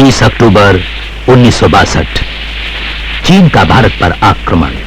23 अक्टूबर 1962 चीन का भारत पर आक्रमण।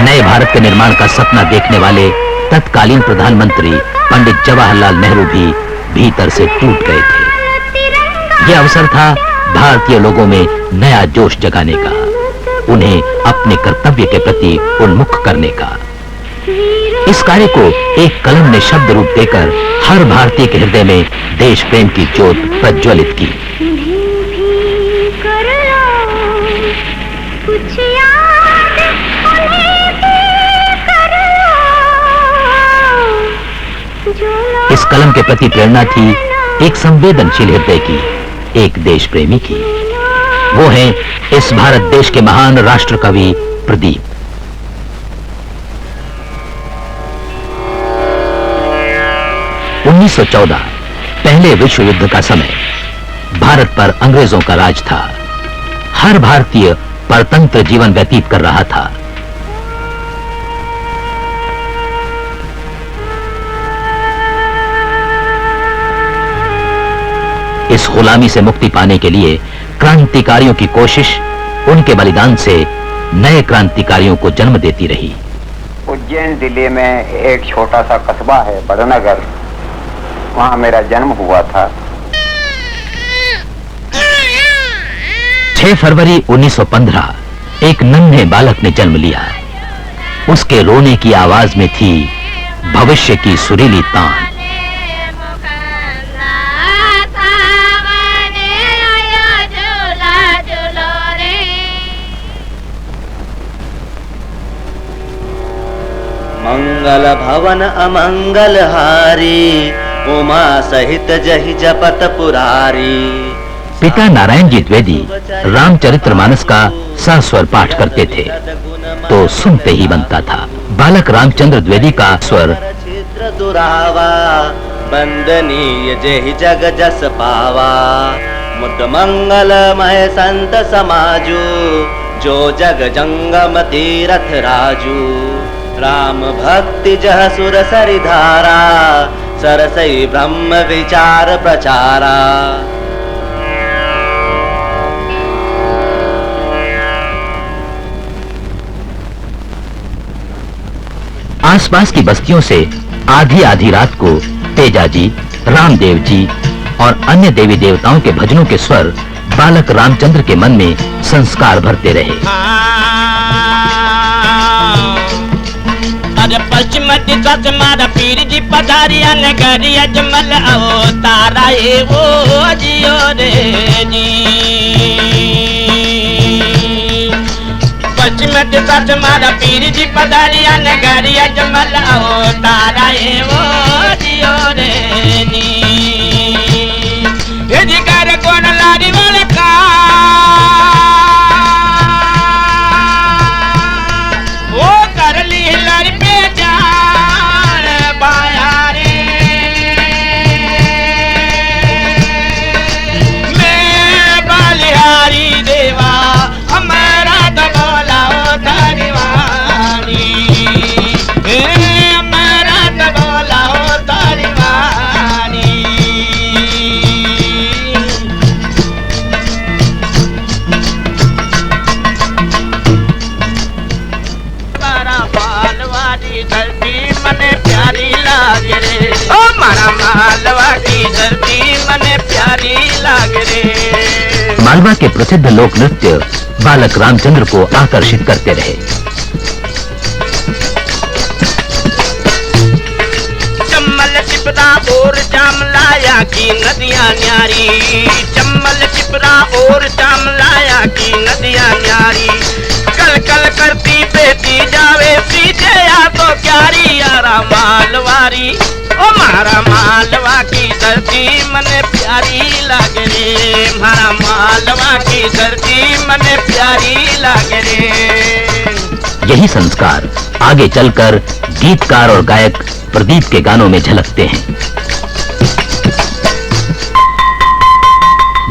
नए भारत के निर्माण का सपना देखने वाले तत्कालीन प्रधानमंत्री पंडित जवाहरलाल नेहरू भी भीतर से टूट गए थे। यह अवसर था भारतीय लोगों में नया जोश जगाने का, उन्हें अपने कर्तव्य के प्रति उन्मुख करने का। इस कार्य को एक कलम ने शब्द रूप देकर हर भारतीय के हृदय में देश प्रेम की ज्योत प्रज्वलित की। इस कलम के प्रति प्रेरणा थी एक संवेदनशील हृदय की, एक देश प्रेमी की। वो है इस भारत देश के महान राष्ट्र कवि प्रदीप। उन्नीस 1914 पहले विश्व युद्ध का समय। भारत पर अंग्रेजों का राज था। हर भारतीय परतंत्र जीवन व्यतीत कर रहा था। इस गुलामी से मुक्ति पाने के लिए क्रांतिकारियों की कोशिश उनके बलिदान से नए क्रांतिकारियों को जन्म देती रही। उज्जैन जिले में एक छोटा सा कस्बा है बड़नगर, वहां मेरा जन्म हुआ था। 6 फरवरी 1915 एक नन्हे बालक ने जन्म लिया। उसके रोने की आवाज में थी भविष्य की सुरीली तान। मंगल भवन अमंगल हारी, उमा सहित जहि जपत पुरारी। पिता नारायण जी द्विवेदी रामचरितमानस का सस्वर पाठ करते थे तो सुनते ही बनता था। बालक रामचंद्र द्विवेदी का स्वर चित्र दुरावा, बंदनीय जेहि जग जस पावा। मुद मंगलमय संत समाजू, जो जग जंगम तीरथ राजू। राम भक्ति जह सुर सरिधारा, सरसई ब्रह्म विचार प्रचारा। आसपास की बस्तियों से आधी आधी रात को तेजा जी, रामदेव जी और अन्य देवी देवताओं के भजनों के स्वर बालक रामचंद्र के मन में संस्कार भरते रहे। पश्चिम दिशा से मारा पीर जी पधारिया नगरी अजमल अवतारा ये वो जियो रे जी। पश्चिम दिशा से मारा पीर जी पधारिया नगरी अजमल अवतारा ये वो जियो रे जी। ये जी कर कौन लारी वाले का वो कर ली लारी पे मालवा की धरती मने प्यारी लागे रे। मालवा के प्रसिद्ध लोक नृत्य बालक रामचंद्र को आकर्षित करते रहे। चम्मल चिपरा और जामलाया की नदियां न्यारी। चम्मल चिपरा और जामलाया की नदियां न्यारी। कल कल करती बेटी जावे पीछे या तो क्यारी यारा मालवारी। ओ मारा मालवा की धरती मने प्यारी लागे रे, हमारा मालवा की धरती मने प्यारी लागे रे। यही संस्कार आगे चलकर गीतकार और गायक प्रदीप के गानों में झलकते हैं।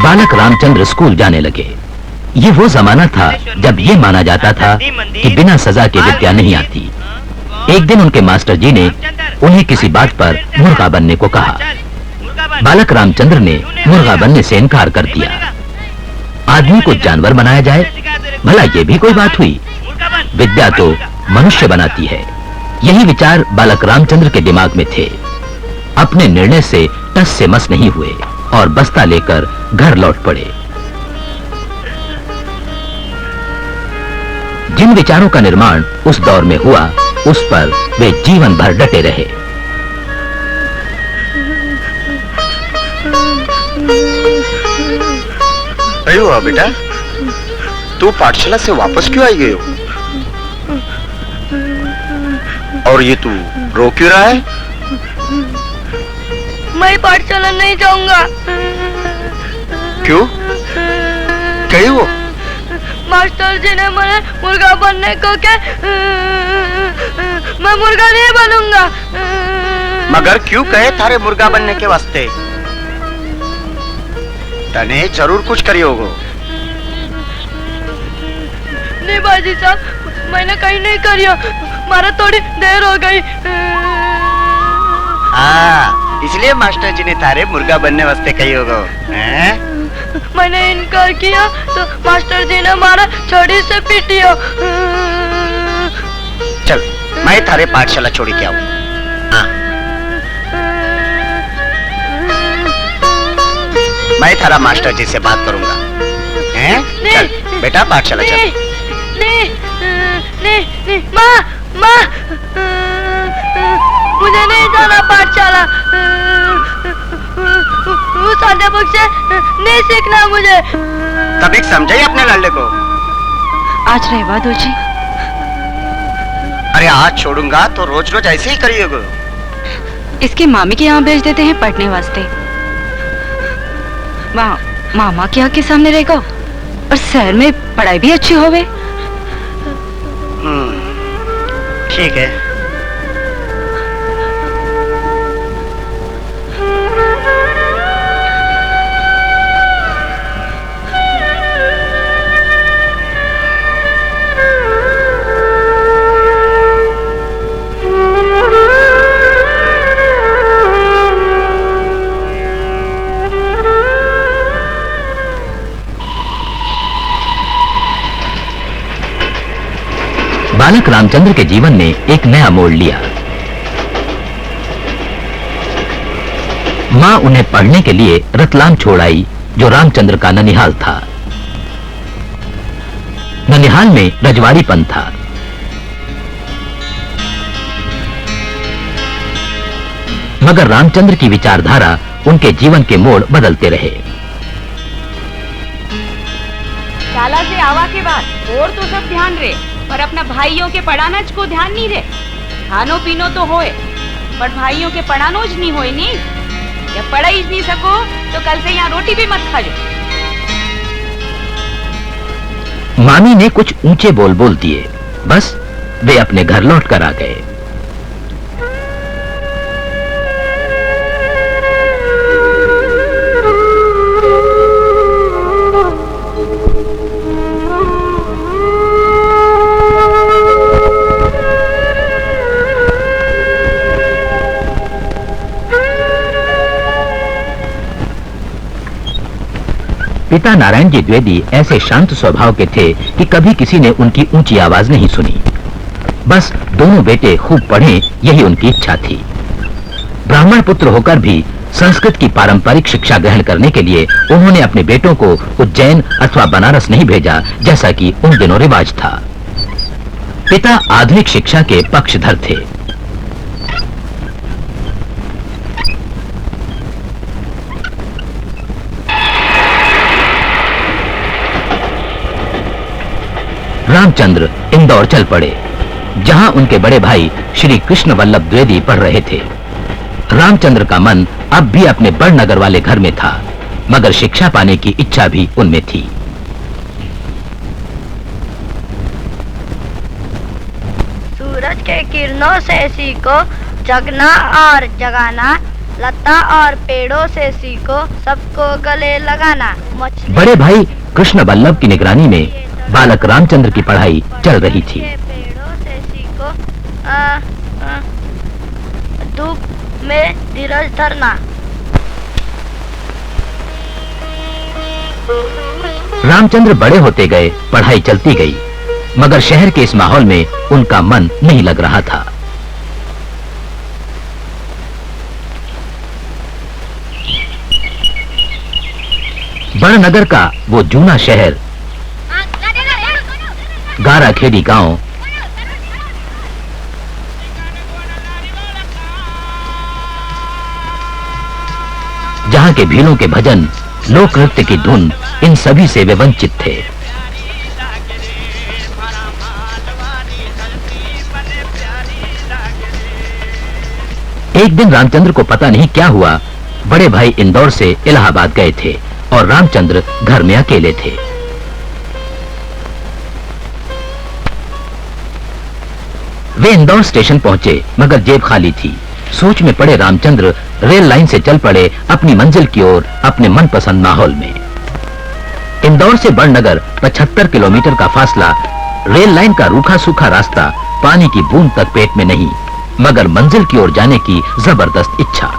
बालक रामचंद्र स्कूल जाने लगे। ये वो जमाना था जब ये माना जाता था कि बिना सजा के विद्या नहीं आती। एक दिन उनके मास्टर जी ने उन्हें किसी बात पर मुर्गा बनने को कहा। बालक रामचंद्र ने मुर्गा बनने से इनकार कर दिया। आदमी को जानवर बनाया जाए, भला ये भी कोई बात हुई? विद्या तो मनुष्य बनाती है। यही विचार बालक रामचंद्र के दिमाग में थे। अपने निर्णय से टस से मस नहीं हुए और बस्ता लेकर घर लौट पड़े। जिन विचारों का निर्माण उस दौर में हुआ, उस पर वे जीवन भर डटे रहे। अरे वाह बेटा, तू पाठशाला से वापस क्यों आई गई हो? और ये तू रो क्यों रहा है? मैं पाठशाला नहीं जाऊंगा। क्यों? कहीं वो मास्टर जी ने मुझे मुर्गा बनने को कहा, मैं मुर्गा नहीं बनूंगा। मगर क्यों कहे थारे मुर्गा बनने के वास्ते? तने जरूर कुछ करी होगो। नहीं बाजी साहब, मैंने कहीं नहीं करी, मारा थोड़ी देर हो गई। हाँ, इसलिए मास्टर जी ने तारे मुर्गा बनने वास्ते कही होगो। मैंने इनकार किया तो मास्टर जी ने मारा छड़ी से पीटियो। चल, मैं थारे पाठशाला छोड़ी के आऊं। मैं थारा मास्टर जी से बात करूंगा। चल बेटा, पाठशाला चल। नहीं, माँ, मुझे नहीं जाना पाठशाला। उस अध्यापक से नहीं सीखना मुझे। तभी समझाइए अपने लाले को। आज रहवा दो जी। अरे आज छोड़ूंगा तो रोज रोज ऐसे ही करिएगा। इसके मामी के यहाँ भेज देते हैं पढ़ने वास्ते। वहाँ मामा के यहाँ के सामने रहेगा और शहर में पढ़ाई भी अच्छी होवे। ठीक है। बालक रामचंद्र के जीवन ने एक नया मोड़ लिया। मां उन्हें पढ़ने के लिए रतलाम छोड़ आई, जो रामचंद्र का ननिहाल था। ननिहाल में रजवाड़ीपन था। मगर रामचंद्र की विचारधारा उनके जीवन के मोड़ बदलते रहे। शाला से आवा के बाद और तो सब ध्यान रहे, पर अपना भाइयों के पढ़ाना को ध्यान नहीं रहे। खानो पीनो तो होए, पर भाइयों के पढ़ानो ज नहीं होए। नहीं, जब पढ़ा ही नहीं सको तो कल से यहाँ रोटी भी मत खा जाओ। मामी ने कुछ ऊंचे बोल बोल दिए, बस वे अपने घर लौट कर आ गए। पिता नारायण जी द्विवेदी ऐसे शांत स्वभाव के थे कि कभी किसी ने उनकी ऊंची आवाज नहीं सुनी। बस दोनों बेटे खूब पढ़ें, यही उनकी इच्छा थी। ब्राह्मण पुत्र होकर भी संस्कृत की पारंपरिक शिक्षा ग्रहण करने के लिए उन्होंने अपने बेटों को उज्जैन अथवा बनारस नहीं भेजा, जैसा कि उन दिनों रिवाज था। पिता आधुनिक शिक्षा के पक्षधर थे। रामचंद्र इंदौर चल पड़े, जहां उनके बड़े भाई श्री कृष्ण वल्लभ द्विवेदी पढ़ रहे थे। रामचंद्र का मन अब भी अपने बड़ नगर वाले घर में था, मगर शिक्षा पाने की इच्छा भी उनमें थी। सूरज के किरणों से सीखो जगना और जगाना, लता और पेड़ों से सीखो सबको गले लगाना। बड़े भाई कृष्ण वल्लभ की निगरानी में बालक रामचंद्र की पढ़ाई चल रही थी। पेड़ों से सीखो धूप में धीरज धरना। रामचंद्र बड़े होते गए, पढ़ाई चलती गई, मगर शहर के इस माहौल में उनका मन नहीं लग रहा था। बड़नगर का वो जूना शहर, गाराखेड़ी गांव, जहां के भीलों के भजन, लोक नृत्य की धुन, इन सभी से वे वंचित थे। एक दिन रामचंद्र को पता नहीं क्या हुआ, बड़े भाई इंदौर से इलाहाबाद गए थे और रामचंद्र घर में अकेले थे। वे इंदौर स्टेशन पहुंचे, मगर जेब खाली थी। सोच में पड़े रामचंद्र रेल लाइन से चल पड़े अपनी मंजिल की ओर, अपने मनपसंद माहौल में। इंदौर से बड़नगर 75 किलोमीटर का फासला, रेल लाइन का रूखा सूखा रास्ता, पानी की बूंद तक पेट में नहीं, मगर मंजिल की ओर जाने की जबरदस्त इच्छा।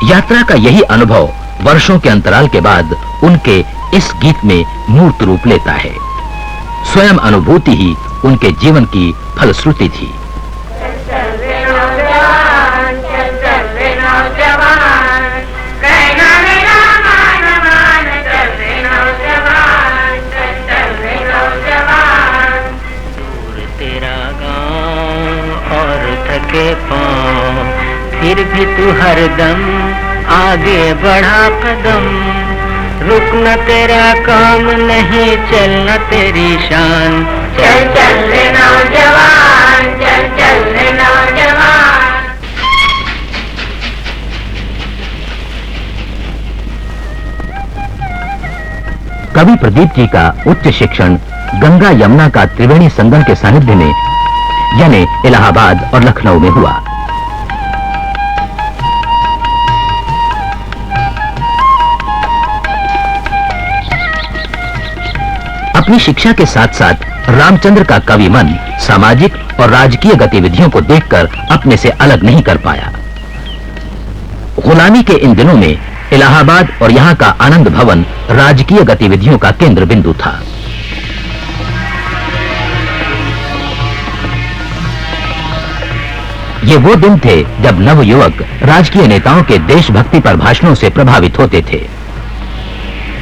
यात्रा का यही अनुभव वर्षों के अंतराल के बाद उनके इस गीत में मूर्त रूप लेता है। स्वयं अनुभूति ही उनके जीवन की फलश्रुति थी। फिर भी तू हरदम आगे बढ़ा कदम, रुकना तेरा काम नहीं, चलना तेरी शान। चल चल रे नौजवान, चल चल रे नौजवान। कवि प्रदीप जी का उच्च शिक्षण गंगा यमुना का त्रिवेणी संगम के सानिध्य में, यानी इलाहाबाद और लखनऊ में हुआ। अपनी शिक्षा के साथ साथ रामचंद्र का कवि मन सामाजिक और राजकीय गतिविधियों को देखकर अपने से अलग नहीं कर पाया। गुलामी के इन दिनों में इलाहाबाद और यहाँ का आनंद भवन राजकीय गतिविधियों का केंद्र बिंदु था। ये वो दिन थे जब नवयुवक राजकीय नेताओं के देशभक्ति पर भाषणों से प्रभावित होते थे।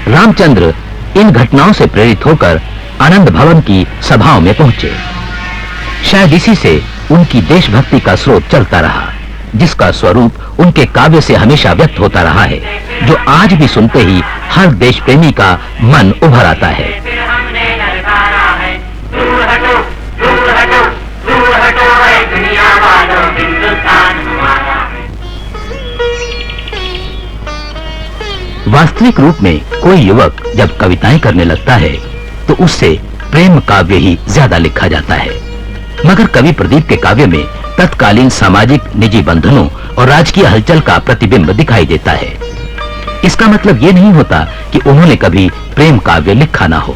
रामचंद्र इन घटनाओं से प्रेरित होकर आनंद भवन की सभाओं में पहुंचे। शायद इसी से उनकी देशभक्ति का स्रोत चलता रहा, जिसका स्वरूप उनके काव्य से हमेशा व्यक्त होता रहा है, जो आज भी सुनते ही हर देश प्रेमी का मन उभर आता है। वास्तविक रूप में कोई युवक जब कविताएं करने लगता है तो उससे प्रेम काव्य ही ज्यादा लिखा जाता है, मगर कवि प्रदीप के काव्य में तत्कालीन सामाजिक निजी बंधनों और राजकीय हलचल का प्रतिबिंब दिखाई देता है। इसका मतलब ये नहीं होता कि उन्होंने कभी प्रेम काव्य लिखा ना हो।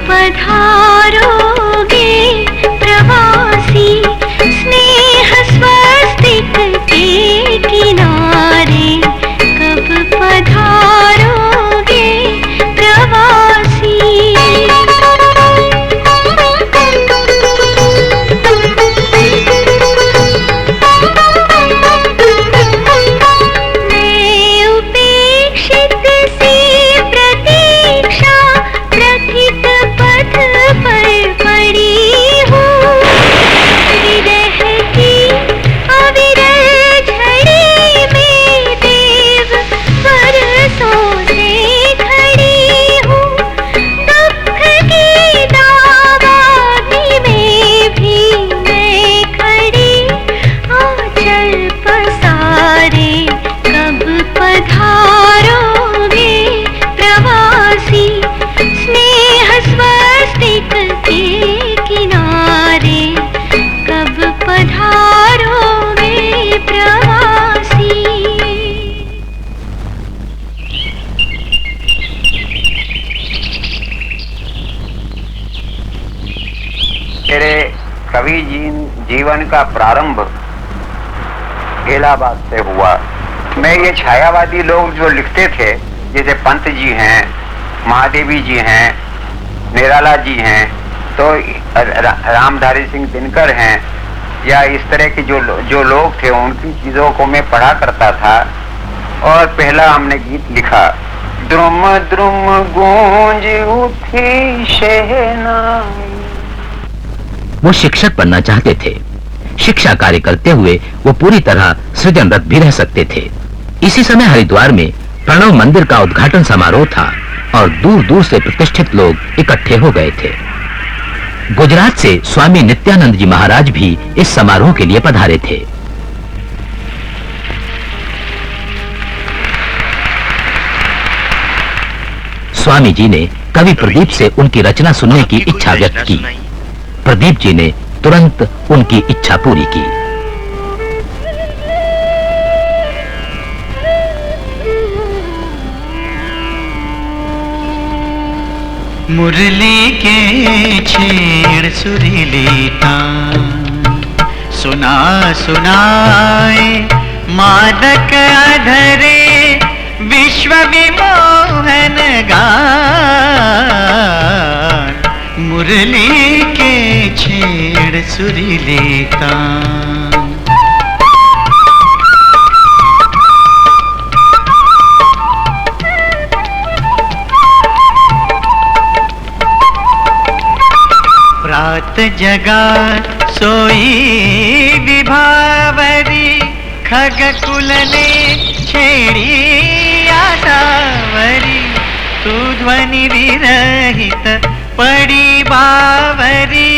पधारोगे प्रवासी स्नेह स्वस्तिक के किनारे, कब पधारोगे प्रवासी। जीवन का प्रारंभ इलाहाबाद से हुआ। मैं ये छायावादी लोग जो लिखते थे, जैसे पंत जी हैं, महादेवी जी हैं, निराला जी हैं, तो रामधारी सिंह दिनकर हैं, या इस तरह के जो लोग थे, उनकी चीजों को मैं पढ़ा करता था। और पहला हमने गीत लिखा, द्रुम द्रुम गूंज उठी शहनाई। वो शिक्षक बनना चाहते थे। शिक्षा कार्य करते हुए वो पूरी तरह सृजनरत भी रह सकते थे। इसी समय हरिद्वार में प्रणव मंदिर का उद्घाटन समारोह था और दूर दूर से प्रतिष्ठित लोग इकट्ठे हो गए थे। गुजरात से स्वामी नित्यानंद जी महाराज भी इस समारोह के लिए पधारे थे। स्वामी जी ने कवि प्रदीप से उनकी रचना सुनने की इच्छा व्यक्त की। प्रदीप जी ने तुरंत उनकी इच्छा पूरी की। मुरली के छेड़ सुरीली तान, सुना सुनाए मादक अधरे विश्व विमोहन गान। मुरली के छेड़ सुरीली तान। प्रात जगा सोई विभावरी, खगकुल ने छेड़ी आशावरी। तू ध्वनि विरहित पड़ी बावरी,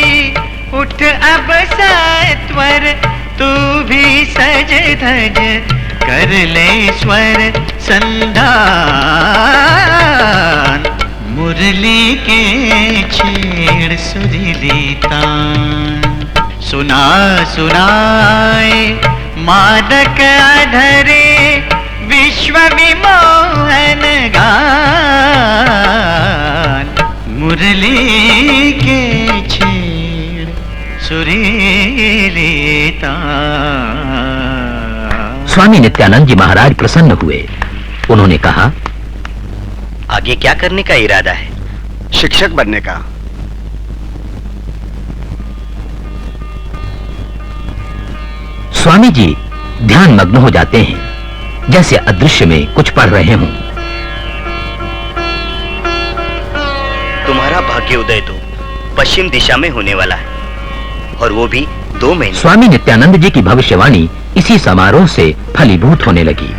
उठ अब सत्वर तू भी सज धज, कर ले स्वर संधान। मुरली के छेड़ सुरीली तान, सुना सुनाए मादक अधरे विश्व विमोहन गान। मुरली के छेड़ सुरीली तान। स्वामी नित्यानंद जी महाराज प्रसन्न हुए। उन्होंने कहा, आगे क्या करने का इरादा है? शिक्षक बनने का। स्वामी जी ध्यान मग्न हो जाते हैं, जैसे अदृश्य में कुछ पढ़ रहे हों। तुम्हारा भाग्य उदय तो पश्चिम दिशा में होने वाला है, और वो भी 2 महीने। स्वामी नित्यानंद जी की भविष्यवाणी इसी समारोह से फलीभूत होने लगी।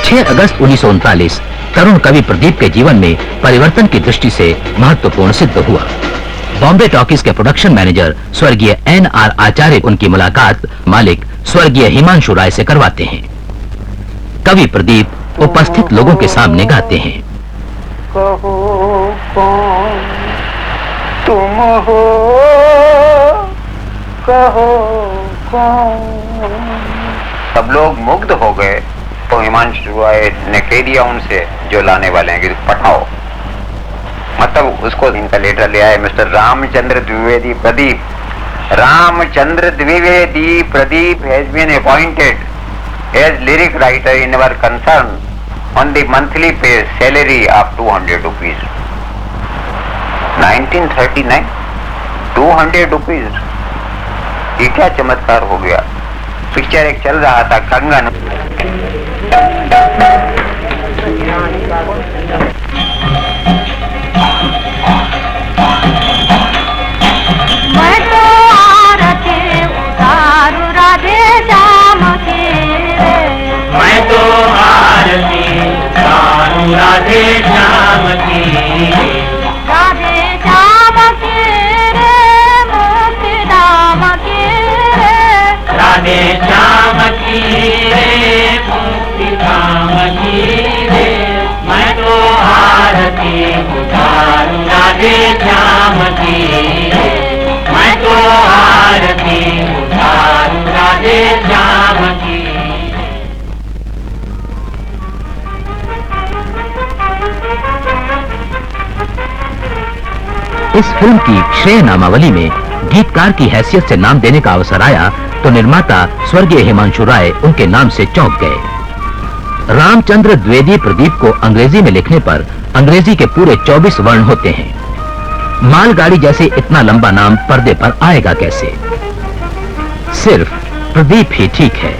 6 अगस्त 1939 तरुण कवि प्रदीप के जीवन में परिवर्तन की दृष्टि से महत्वपूर्ण सिद्ध हुआ। बॉम्बे टॉकीज के प्रोडक्शन मैनेजर स्वर्गीय N.R. आचार्य उनकी मुलाकात मालिक स्वर्गीय हिमांशु राय से करवाते हैं। कवि प्रदीप उपस्थित लोगों के सामने गाते हैं। कहो कौन तुम हो, कहो कौन। सब लोग मुग्ध हो गए। तो हिमांशु राय ने कह दिया उनसे, जो लाने वाले हैं, कि पठाओ। मतलब उसको इनका लेटर ले आए, mister Ramchandra Dwivedi Pradeep. Ramchandra Dwivedi Pradeep has been appointed as lyric writer in our concern on the monthly pay salary of 200 rupees. 1939 200 rupees, ये क्या चमत्कार हो गया। पिक्चर एक चल रहा था, कंगन। मैं तो आरती उतारू राधे श्याम की, मैं तो आरती उतारू राधे श्याम की। राधे श्याम की रे मुक्ति धाम की रे, राधे श्याम की रे मुक्ति धाम की रे। मैं तो आरती उतारू राधे श्याम की रे, मैं तो आरती उतारू राधे श्याम की। इस फिल्म की श्रेय नामावली में गीतकार की हैसियत से नाम देने का अवसर आया तो निर्माता स्वर्गीय हिमांशु राय उनके नाम से चौंक गए। रामचंद्र द्विवेदी प्रदीप को अंग्रेजी में लिखने पर अंग्रेजी के पूरे 24 वर्ण होते हैं। मालगाड़ी जैसे इतना लंबा नाम पर्दे पर आएगा कैसे? सिर्फ प्रदीप ही ठीक है।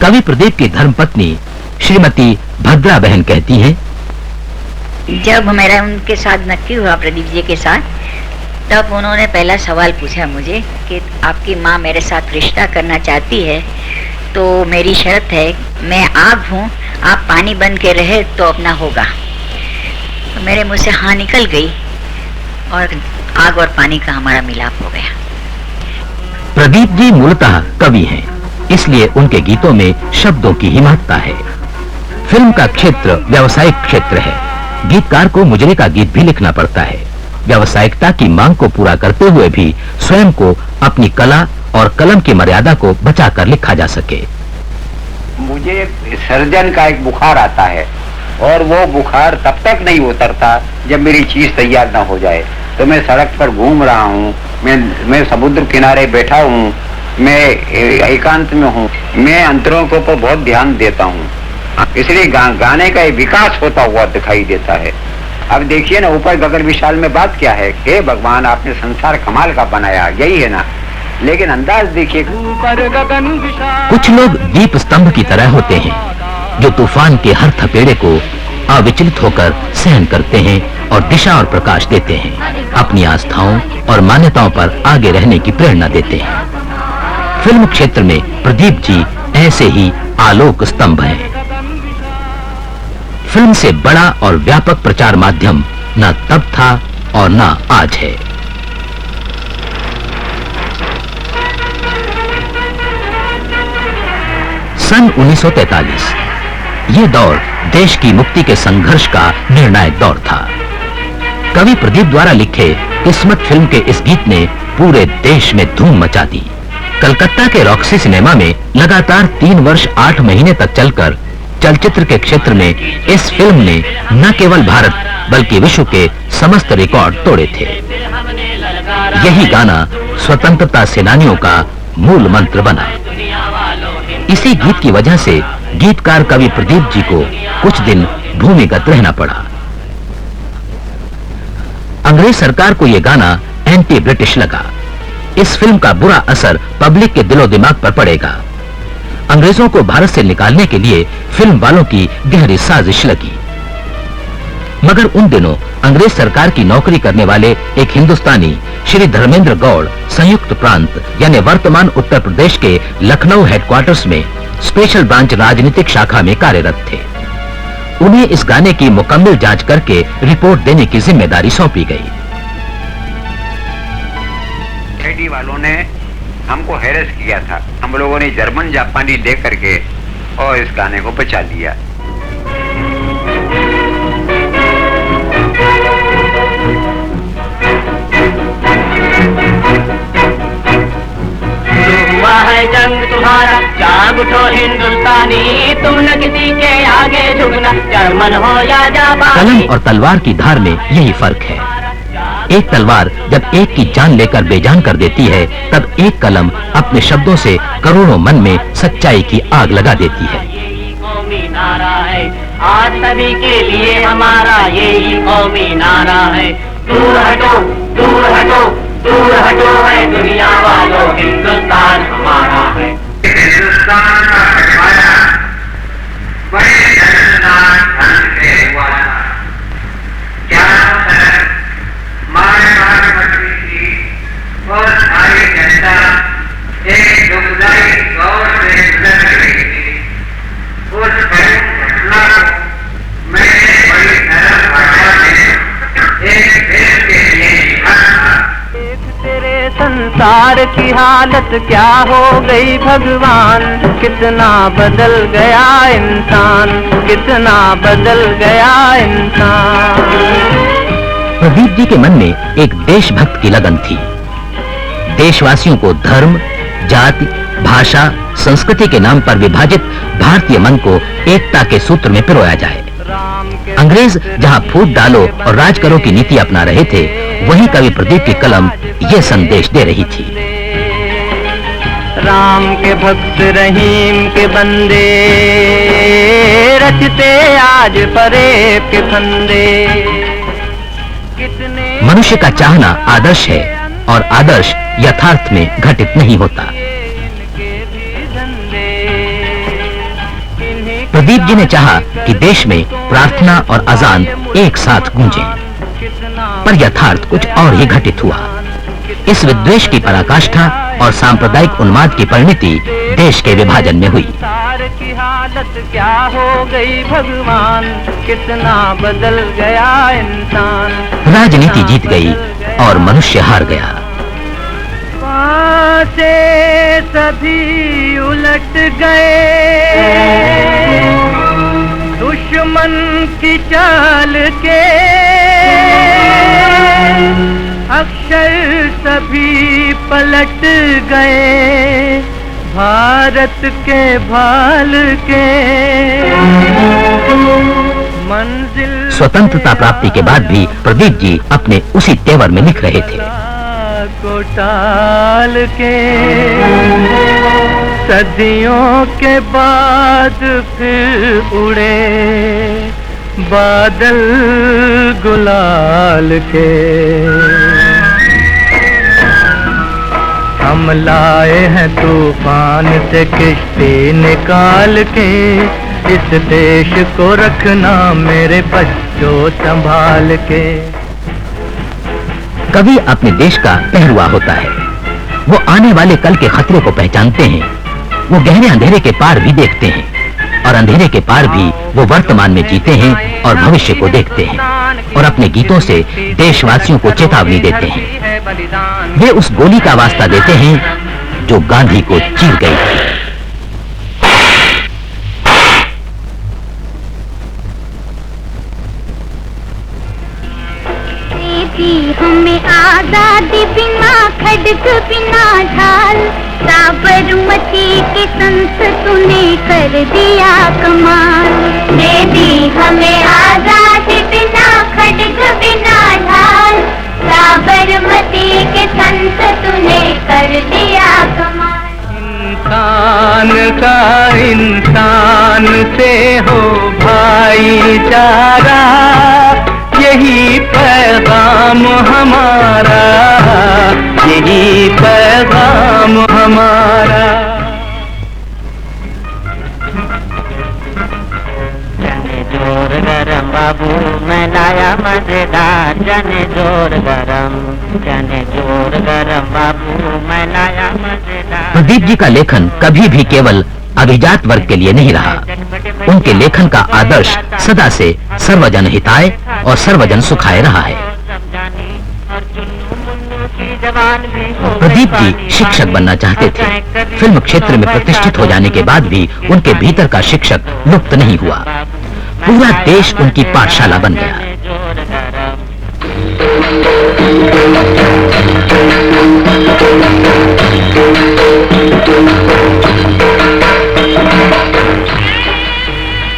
कवि प्रदीप की धर्मपत्नी श्रीमती भद्रा बहन कहती हैं, जब मेरा उनके साथ नक्की हुआ प्रदीप जी के साथ, तब उन्होंने पहला सवाल पूछा मुझे कि आपकी माँ मेरे साथ रिश्ता करना चाहती है तो मेरी शर्त है मैं आग हूँ, आप पानी बन के रहे तो अपना होगा। तो मेरे मुंह से हाँ निकल गई और आग और पानी का हमारा मिलाप हो गया। प्रदीप जी मूलतः कवि हैं, इसलिए उनके गीतों में शब्दों की ही महत्ता है। फिल्म का क्षेत्र व्यावसायिक क्षेत्र है। गीतकार को मुजरे का गीत भी लिखना पड़ता है। व्यावसायिकता की मांग को पूरा करते हुए भी स्वयं को, अपनी कला और कलम की मर्यादा को बचाकर लिखा जा सके। मुझे सर्जन का एक बुखार आता है और वो बुखार तब तक नहीं उतरता जब मेरी चीज तैयार ना हो जाए। तो मैं सड़क पर घूम रहा हूँ, मैं समुद्र किनारे बैठा हूँ, मैं एकांत में हूँ, मैं अंतरों के ऊपर बहुत ध्यान देता हूँ, इसलिए गाने का विकास होता हुआ दिखाई देता है। अब देखिए ना, ऊपर गगन विशाल में बात क्या है, हे भगवान आपने संसार कमाल का बनाया, यही है ना, लेकिन अंदाज देखिए। कुछ लोग दीप स्तंभ की तरह होते हैं जो तूफान के हर थपेड़े को अविचलित होकर सहन करते हैं और दिशा और प्रकाश देते हैं, अपनी आस्थाओं और मान्यताओं पर आगे रहने की प्रेरणा देते हैं। फिल्म क्षेत्र में प्रदीप जी ऐसे ही आलोक स्तंभ हैं। फिल्म से बड़ा और व्यापक प्रचार माध्यम न तब था और न आज है। सन 1943 ये दौर देश की मुक्ति के संघर्ष का निर्णायक दौर था। कवि प्रदीप द्वारा लिखे किस्मत फिल्म के इस गीत ने पूरे देश में धूम मचा दी। कलकत्ता के रॉक्सी सिनेमा में लगातार 3 वर्ष 8 महीने तक चलकर चलचित्र के क्षेत्र में इस फिल्म ने न केवल भारत बल्कि विश्व के समस्त रिकॉर्ड तोड़े थे। यही गाना स्वतंत्रता सेनानियों का मूल मंत्र बना। इसी गीत की वजह से गीतकार कवि प्रदीप जी को कुछ दिन भूमिगत रहना पड़ा। अंग्रेज सरकार को यह गाना एंटी ब्रिटिश लगा। इस फिल्म का बुरा असर पब्लिक के दिलो दिमाग पर पड़ेगा। अंग्रेजों को भारत से निकालने के लिए फिल्म वालों की गहरी साजिश लगी। मगर उन दिनों अंग्रेज सरकार की नौकरी करने वाले एक हिंदुस्तानी श्री धर्मेंद्र गौड़ संयुक्त प्रांत यानी वर्तमान उत्तर प्रदेश के लखनऊ हेडक्वार्टर्स में स्पेशल ब्रांच राजनीतिक शाखा में कार्यरत थे। उन्हें इस गाने की मुकम्मल जांच करके रिपोर्ट देने की जिम्मेदारी सौंपी गई। आईडी वालों ने हमको हैरेस किया था। हम लोगों ने जर्मन जापानी दे करके और इस गाने को बचा लिया। हुआ है जंग तुम्हारा, जाग उठो हिंदुस्तानी, तुम न किसी के आगे झुकना, जर्मन हो या जापानी। कलम और तलवार की धार में यही फर्क है। एक तलवार जब एक की जान लेकर बेजान कर देती है, तब एक कलम अपने शब्दों से करोड़ों मन में सच्चाई की आग लगा देती है। कौमी नारा है आज सभी के लिए हमारा, यही कौमी नारा है। दूर हटो, दूर हटो, दूर हटो है दुनिया वालों, हिंदुस्तान हमारा है। हिंदुस्तान हमारा बड़े दर्दनाक ढंग से हुआ था। क्या और सारी जनता एक दुखदायी दौर से गुजर रही थी। उस घटना को मैंने बड़ी नरम भाषा में एक देश के लिए लिखा था। तेरे संसार की हालत क्या हो गई भगवान, कितना बदल गया इंसान, कितना बदल गया इंसान। प्रदीप जी के मन में एक देशभक्त की लगन थी। देशवासियों को धर्म, जाति, भाषा, संस्कृति के नाम पर विभाजित भारतीय मन को एकता के सूत्र में पिरोया जाए। अंग्रेज जहां फूट डालो और राज करो की नीति अपना रहे थे, वहीं कवि प्रदीप की कलम ये संदेश दे रही थी। राम के भक्त रहीम के बंदे, रचते आज फरेब के फंदे। मनुष्य का चाहना आदर्श है और आदर्श यथार्थ में घटित नहीं होता। प्रदीप जी ने चाहा कि देश में प्रार्थना और अजान एक साथ गूंजें, पर यथार्थ कुछ और ही घटित हुआ। इस विद्वेष की पराकाष्ठा और सांप्रदायिक उन्माद की परिणति देश के विभाजन में हुई। की हालत क्या हो गई भगवान, कितना बदल गया इंसान। राजनीति जीत गई और मनुष्य हार गया। वहाँ से सभी उलट गए, दुश्मन की चाल के अक्षर सभी पलट गए, भारत के भाल के मंजिल। स्वतंत्रता प्राप्ति के बाद भी प्रदीप जी अपने उसी तेवर में लिख रहे थे। को टाल के सदियों के बाद फिर उड़े बादल गुलाल के। हम लाए हैं तूफान से किश्ती निकाल के, इस देश को रखना मेरे बच्चों संभाल के। कवि अपने देश का पहरुआ होता है। वो आने वाले कल के खतरे को पहचानते हैं। वो गहरे अंधेरे के पार भी देखते हैं और अंधेरे के पार भी वो वर्तमान में जीते हैं और भविष्य को देखते हैं और अपने गीतों से देशवासियों को चेतावनी देते हैं। वे उस गोली का वास्ता देते हैं जो गांधी को चीर गई थी। हमें आजादी बिना खड्ग बिना ढाल, साबरमती के संत तूने कर दिया कमाल। दे दी हमें आजादी बिना खड्ग बिना ढाल, साबरमती के संत तूने कर दिया कमाल। इंसान का इंसान से हो भाईचारा, यही पैगाम हमारा, यही पैगाम हमारा। जने जोर गरम बाबू मैं लाया मजेदार, जने जोर गरम, जने जोर गरम बाबू मैं लाया मजेदार। प्रदीप जी का लेखन कभी भी केवल अभिजात वर्ग के लिए नहीं रहा। उनके लेखन का आदर्श सदा से सर्वजन हिताय और सर्वजन सुखाय रहा है। प्रदीप जी शिक्षक बनना चाहते थे। फिल्म क्षेत्र में प्रतिष्ठित हो जाने के बाद भी उनके भीतर का शिक्षक लुप्त नहीं हुआ। पूरा देश उनकी पाठशाला बन गया।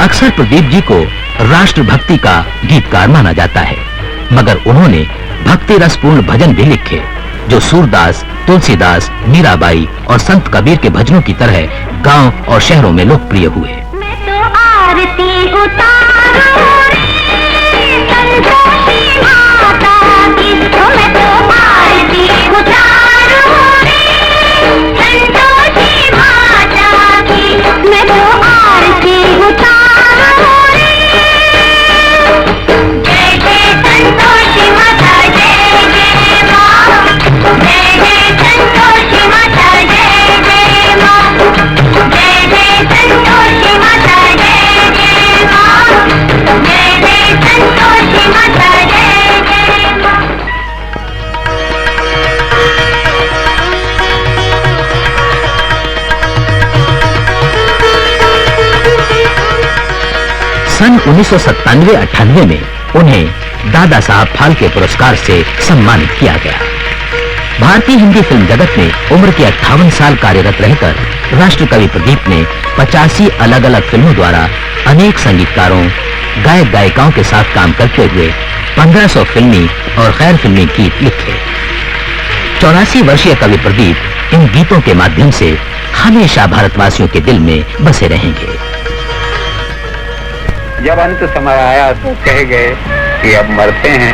अक्सर प्रदीप जी को राष्ट्रभक्ति का गीतकार माना जाता है, मगर उन्होंने भक्ति रसपूर्ण भजन भी लिखे जो सूरदास, तुलसीदास, मीराबाई और संत कबीर के भजनों की तरह गांव और शहरों में लोकप्रिय हुए। मैं तो आरती उतारूं रे संतोषी माता की, मैं तो आरती उतारूं रे संतोषी माता की, मैं तो आरती उतारूं रे। जय जय संतोषी माता, जय जय माँ, जय जय संतोषी माता, जय जय माँ, जय जय संतोषी माता, जय जय माँ, जय जय संतोषी माता, जय जय माँ। सन 1997-98 में उन्हें दादा साहब फाल्के पुरस्कार से सम्मानित किया गया। भारतीय हिंदी फिल्म जगत में उम्र के 58 साल कार्यरत रहकर राष्ट्रकवि प्रदीप ने 85 अलग-अलग फिल्मों द्वारा अनेक संगीतकारों, गायक गायिकाओं के साथ काम करते हुए 1500 फिल्मी और गैर फिल्मी गीत लिखे। 84 वर्षीय कवि प्रदीप इन गीतों के माध्यम से हमेशा भारतवासियों के दिल में बसे रहेंगे। जब अंत समय आया तो कह गए कि अब मरते हैं,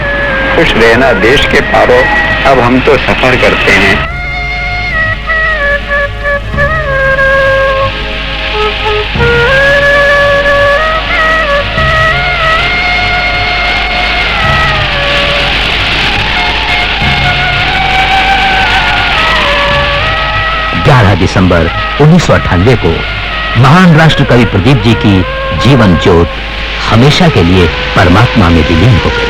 खुश रहना देश के पारों, अब हम तो सफर करते हैं। 11 दिसंबर 1998 को महान राष्ट्र कवि प्रदीप जी की जीवन ज्योत हमेशा के लिए परमात्मा में विलीन हो गई।